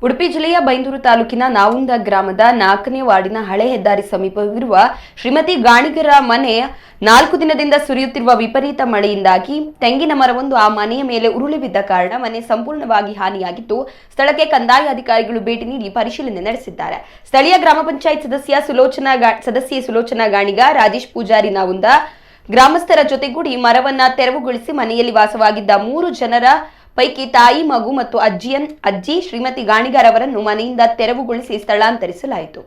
ಉಡುಪಿ ಜಿಲ್ಲೆಯ ಬೈಂದೂರು ತಾಲೂಕಿನ ನಾವುಂದ ಗ್ರಾಮದ 4ನೇ ವಾರ್ಡಿನ ಹಳೆ ಹೆದ್ದಾರಿ ಸಮೀಪವಿರುವ ಶ್ರೀಮತಿ ಗಾಣಿಗರ ಮನೆ 4 ದಿನದಿಂದ ಸುರಿಯುತ್ತಿರುವ ವಿಪರೀತ ಮಳೆಯಿಂದಾಗಿ ತೆಂಗಿನ ಮರವೊಂದು ಆ ಮನೆಯ ಮೇಲೆ ಉರುಳಿ ಬಿದ್ದ ಕಾರಣ ಮನೆ ಸಂಪೂರ್ಣವಾಗಿ ಹಾನಿಯಾಗಿದ್ದು, ಸ್ಥಳಕ್ಕೆ ಕಂದಾಯ ಅಧಿಕಾರಿಗಳು ಭೇಟಿ ನೀಡಿ ಪರಿಶೀಲನೆ ನಡೆಸಿದ್ದಾರೆ. ಸ್ಥಳೀಯ ಗ್ರಾಮ ಪಂಚಾಯತ್ ಸದಸ್ಯೆ ಸುಲೋಚನಾ ಗಾಣಿಗ, ರಾಜೇಶ್ ಪೂಜಾರಿ ನಾವುಂದ ಗ್ರಾಮಸ್ಥರ ಜೊತೆಗೂಡಿ ಮರವನ್ನ ತೆರವುಗೊಳಿಸಿ ಮನೆಯಲ್ಲಿ ವಾಸವಾಗಿದ್ದ 3 ಜನರ ಪೈಕಿ ತಾಯಿ, ಮಗು ಮತ್ತು ಅಜ್ಜಿ ಶ್ರೀಮತಿ ಗಾಣಿಗರವರನ್ನು ಮನೆಯಿಂದ ತೆರವುಗೊಳಿಸಿ ಸ್ಥಳಾಂತರಿಸಲಾಯಿತು.